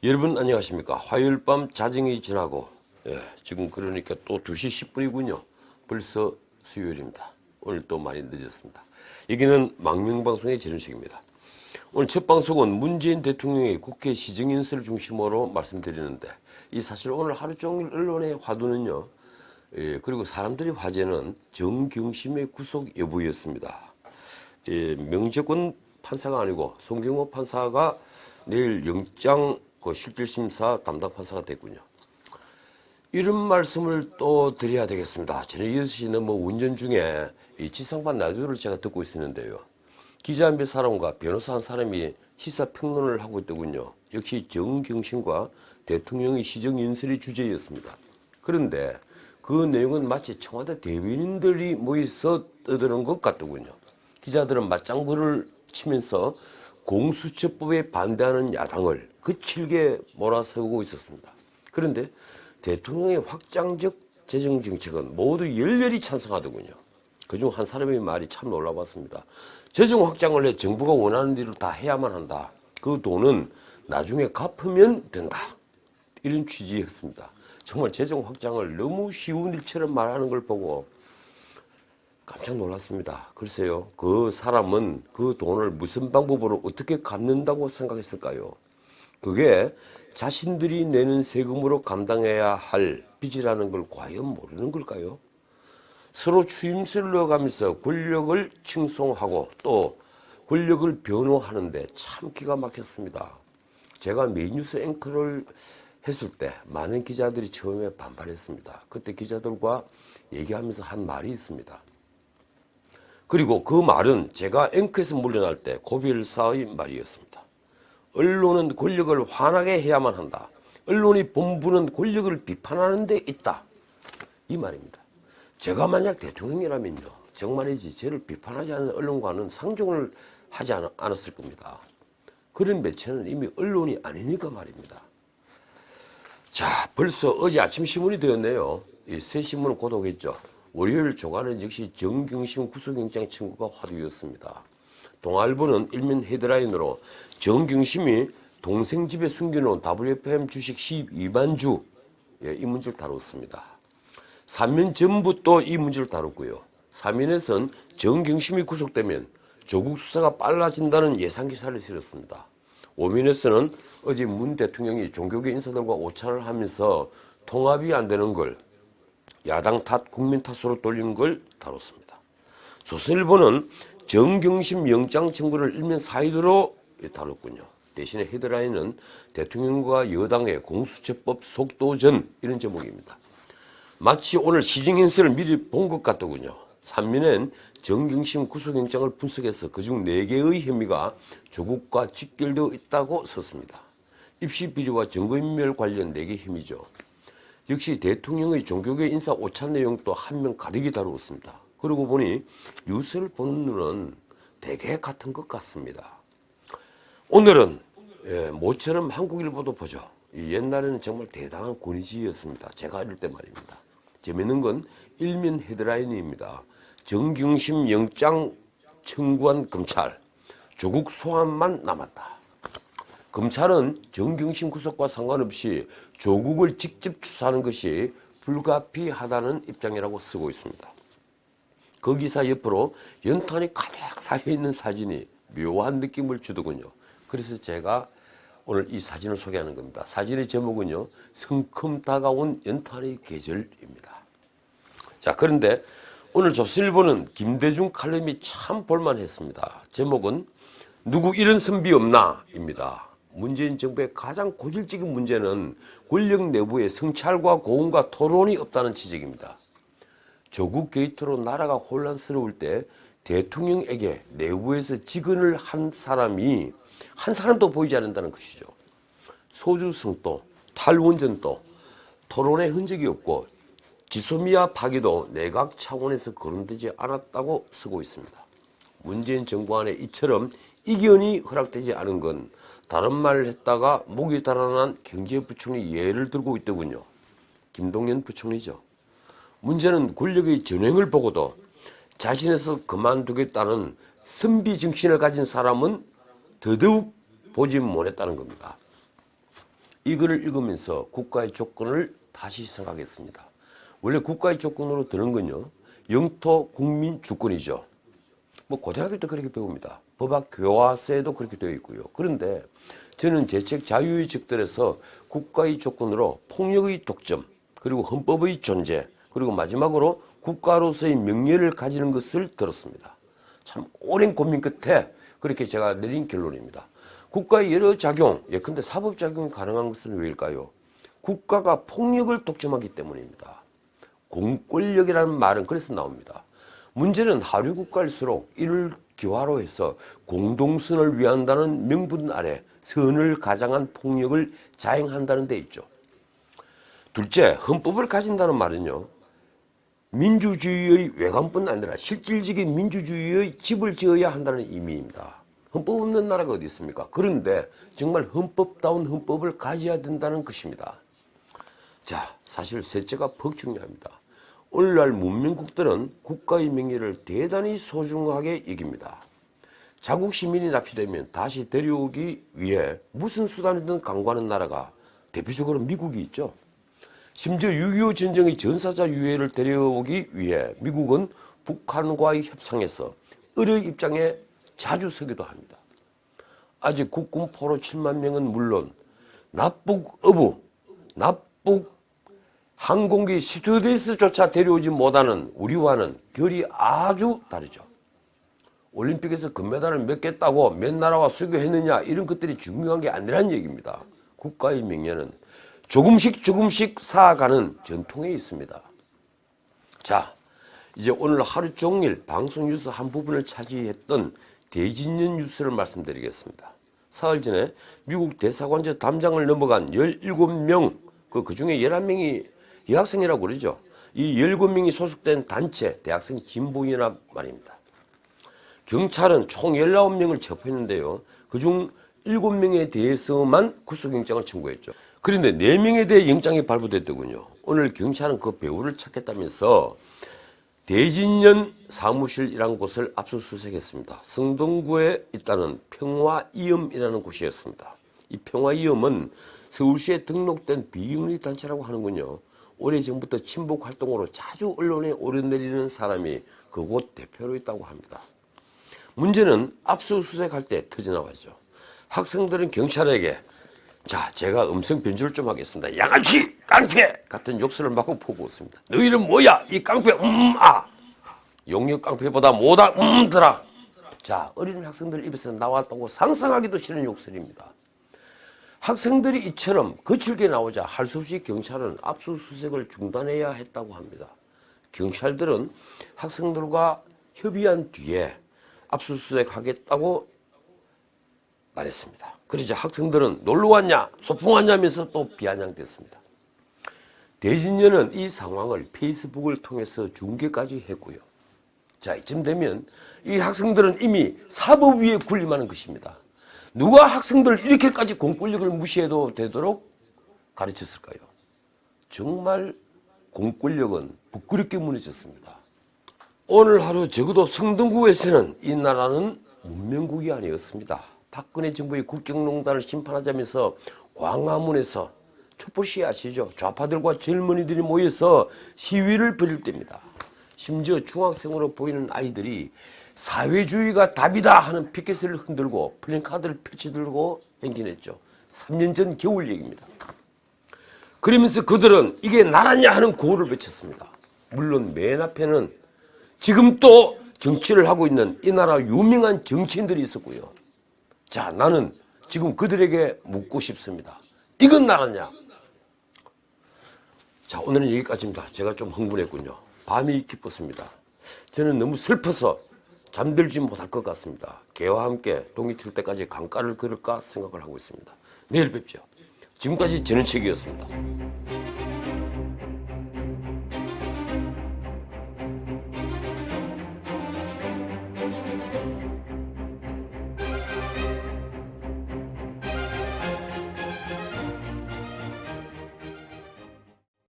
여러분 안녕하십니까. 화요일 밤 자정이 지나고 지금 그러니까 또 2시 10분이군요. 벌써 수요일입니다. 오늘 또 많이 늦었습니다. 여기는 망명방송의 재론식입니다. 오늘 첫 방송은 문재인 대통령의 국회 시정연설을 중심으로 말씀드리는데 이 사실 오늘 하루 종일 언론의 화두는요. 그리고 사람들의 화제는 정경심의 구속 여부였습니다. 명재권 판사가 아니고 송경호 판사가 내일 영장 실질심사 담당 판사가 됐군요. 이런 말씀을 또 드려야 되겠습니다. 저녁 6시 넘어 운전 중에 이 지상파 라디오를 제가 듣고 있었는데요. 기자 몇 사람과 변호사 한 사람이 시사평론을 하고 있더군요. 역시 정경심과 대통령의 시정연설이 주제였습니다. 그런데 그 내용은 마치 청와대 대변인들이 모여서 떠드는 것 같더군요. 기자들은 맞장구를 치면서 공수처법에 반대하는 야당을 거칠게 몰아세우고 있었습니다. 그런데 대통령의 확장적 재정정책은 모두 열렬히 찬성하더군요. 그중 한 사람의 말이 참 놀라웠습니다. 재정 확장을 해 정부가 원하는 대로 다 해야만 한다. 그 돈은 나중에 갚으면 된다. 이런 취지였습니다. 정말 재정 확장을 너무 쉬운 일처럼 말하는 걸 보고 깜짝 놀랐습니다. 글쎄요, 그 사람은 그 돈을 무슨 방법으로 어떻게 갚는다고 생각했을까요? 그게 자신들이 내는 세금으로 감당해야 할 빚이라는 걸 과연 모르는 걸까요? 서로 추임새를 넣어가면서 권력을 칭송하고 또 권력을 변호하는데 참 기가 막혔습니다. 제가 메인뉴스 앵커를 했을 때 많은 기자들이 처음에 반발했습니다. 그때 기자들과 얘기하면서 한 말이 있습니다. 그리고 그 말은 제가 앵커에서 물러날 때 고별사의 말이었습니다. 언론은 권력을 환하게 해야만 한다. 언론의 본분은 권력을 비판하는 데 있다. 이 말입니다. 제가 만약 대통령이라면요. 정말이지 저를 비판하지 않는 언론과는 상종을 하지 않았을 겁니다. 그런 매체는 이미 언론이 아니니까 말입니다. 자, 벌써 어제 아침 신문이 되었네요. 이 새 신문은 곧 오겠죠. 월요일 조간은 역시 정경심 구속영장 청구가 화두였습니다. 동아일보는 일면 헤드라인으로 정경심이 동생 집에 숨겨놓은 WFM 주식 12만 주, 이 문제를 다뤘습니다. 삼면 전부 또 이 문제를 다뤘고요. 삼면에선 정경심이 구속되면 조국 수사가 빨라진다는 예상 기사를 실었습니다. 오면에서는 어제 문 대통령이 종교계 인사들과 오찬을 하면서 통합이 안 되는 걸 야당 탓, 국민 탓으로 돌리는 걸 다뤘습니다. 조선일보는 정경심 영장 청구를 일면 사이드로 다뤘군요. 대신에 헤드라인은 대통령과 여당의 공수처법 속도전 이런 제목입니다. 마치 오늘 시정연설을 미리 본 것 같더군요. 삼면엔 정경심 구속영장을 분석해서 그중 4개의 혐의가 조국과 직결되어 있다고 썼습니다. 입시비리와 증거인멸 관련 4개 혐의죠. 역시 대통령의 종교계 인사 오찬 내용도 한 명 가득히 다루었습니다. 그러고 보니 뉴스를 보는 눈은 되게 같은 것 같습니다. 오늘은 모처럼 한국일보도 보죠. 옛날에는 정말 대단한 권위지였습니다. 제가 이럴 때 말입니다. 재밌는 건 일면 헤드라인입니다. 정경심 영장 청구한 검찰, 조국 소환만 남았다. 검찰은 정경심 구속과 상관없이 조국을 직접 수사하는 것이 불가피하다는 입장이라고 쓰고 있습니다. 그 기사 옆으로 연탄이 가득 쌓여있는 사진이 묘한 느낌을 주더군요. 그래서 제가 오늘 이 사진을 소개하는 겁니다. 사진의 제목은요, 성큼 다가온 연탄의 계절입니다. 자, 그런데 오늘 조선일보는 김대중 칼럼이 참 볼만했습니다. 제목은 누구 이런 선비 없나? 입니다. 문재인 정부의 가장 고질적인 문제는 권력 내부의 성찰과 고음과 토론이 없다는 지적입니다. 조국 게이트로 나라가 혼란스러울 때 대통령에게 내부에서 직언을 한 사람이 한 사람도 보이지 않는다는 것이죠. 소주성도, 탈원전도 토론의 흔적이 없고 지소미아 파기도 내각 차원에서 거론되지 않았다고 쓰고 있습니다. 문재인 정부 안에 이처럼 이견이 허락되지 않은 건 다른 말을 했다가 목이 달아난 경제부총리 예를 들고 있더군요. 김동연 부총리죠. 문제는 권력의 전횡을 보고도 자신에서 그만두겠다는 선비 정신을 가진 사람은 더더욱 보지 못했다는 겁니다. 이거를 읽으면서 국가의 조건을 다시 생각했습니다. 원래 국가의 조건으로 드는 건요, 영토 국민 주권이죠. 뭐 고등학교 때 그렇게 배웁니다. 법학 교과서에도 그렇게 되어 있고요. 그런데 저는 제 책 자유의 적들에서 국가의 조건으로 폭력의 독점, 그리고 헌법의 존재, 그리고 마지막으로 국가로서의 명예를 가지는 것을 들었습니다. 참 오랜 고민 끝에 그렇게 제가 내린 결론입니다. 국가의 여러 작용, 예컨대 사법작용이 가능한 것은 왜일까요? 국가가 폭력을 독점하기 때문입니다. 공권력이라는 말은 그래서 나옵니다. 문제는 하류국가일수록 이를 기화로 해서 공동선을 위한다는 명분 아래 선을 가장한 폭력을 자행한다는 데 있죠. 둘째, 헌법을 가진다는 말은요, 민주주의의 외관뿐 아니라 실질적인 민주주의의 집을 지어야 한다는 의미입니다. 헌법 없는 나라가 어디 있습니까? 그런데 정말 헌법다운 헌법을 가져야 된다는 것입니다. 자, 사실 셋째가 퍽 중요합니다. 오늘날 문명국들은 국가의 명예를 대단히 소중하게 여깁니다. 자국 시민이 납치되면 다시 데려오기 위해 무슨 수단이든 강구하는 나라가 대표적으로 미국이 있죠. 심지어 6.25 전쟁의 전사자 유해를 데려오기 위해 미국은 북한과의 협상에서 을의 입장에 자주 서기도 합니다. 아직 국군 포로 7만 명은 물론 납북 항공기 스튜어디스조차 데려오지 못하는 우리와는 결이 아주 다르죠. 올림픽에서 금메달을 몇 개 따고 몇 나라와 수교했느냐, 이런 것들이 중요한 게 아니라는 얘기입니다. 국가의 명예는 조금씩 쌓아가는 전통에 있습니다. 자, 이제 오늘 하루 종일 방송 뉴스 한 부분을 차지했던 대진년 뉴스를 말씀드리겠습니다. 사흘 전에 미국 대사관저 담장을 넘어간 17명, 그 중에 11명이 여학생이라고 그러죠. 이 17명이 소속된 단체 대학생 진보연합 말입니다. 경찰은 총 19명을 체포했는데요. 그중 7명에 대해서만 구속영장을 청구했죠. 그런데 4명에 대해 영장이 발부됐더군요. 오늘 경찰은 그 배우를 찾겠다면서 대진년 사무실이라는 곳을 압수수색했습니다. 성동구에 있다는 평화이음이라는 곳이었습니다. 이 평화이음은 서울시에 등록된 비영리 단체라고 하는군요. 오래전부터 친북 활동으로 자주 언론에 오르내리는 사람이 그곳 대표로 있다고 합니다. 문제는 압수수색할 때 터져나왔죠. 학생들은 경찰에게, 자, 제가 음성 변조를 좀 하겠습니다. 양아치, 깡패 같은 욕설을 마구 퍼부었습니다. 너희는 뭐야, 이 깡패, 용역 깡패보다 못하, 더라. 자, 어린 학생들 입에서 나왔다고 상상하기도 싫은 욕설입니다. 학생들이 이처럼 거칠게 나오자 할 수 없이 경찰은 압수수색을 중단해야 했다고 합니다. 경찰들은 학생들과 협의한 뒤에 압수수색하겠다고 말했습니다. 그러자 학생들은 놀러 왔냐, 소풍 왔냐면서 또 비아냥댔습니다. 대진년은 이 상황을 페이스북을 통해서 중계까지 했고요. 자, 이쯤 되면 이 학생들은 이미 사법 위에 군림하는 것입니다. 누가 학생들을 이렇게까지 공권력을 무시해도 되도록 가르쳤을까요? 정말 공권력은 부끄럽게 무너졌습니다. 오늘 하루 적어도 성동구에서는 이 나라는 문명국이 아니었습니다. 박근혜 정부의 국정농단을 심판하자면서 광화문에서 촛불시위 아시죠? 좌파들과 젊은이들이 모여서 시위를 벌일 때입니다. 심지어 중학생으로 보이는 아이들이 사회주의가 답이다 하는 피켓을 흔들고 플랜카드를 펼쳐들고 행진했죠. 3년 전 겨울 얘기입니다. 그러면서 그들은 이게 나라냐 하는 구호를 외쳤습니다. 물론 맨 앞에는 지금 또 정치를 하고 있는 이 나라 유명한 정치인들이 있었고요. 자, 나는 지금 그들에게 묻고 싶습니다. 이건 나라냐? 자, 오늘은 여기까지입니다. 제가 좀 흥분했군요. 밤이 깊었습니다. 저는 너무 슬퍼서 잠들지 못할 것 같습니다. 개와 함께 동이 틀 때까지 강가를 걸을까 생각을 하고 있습니다. 내일 뵙죠. 지금까지 전은책이었습니다.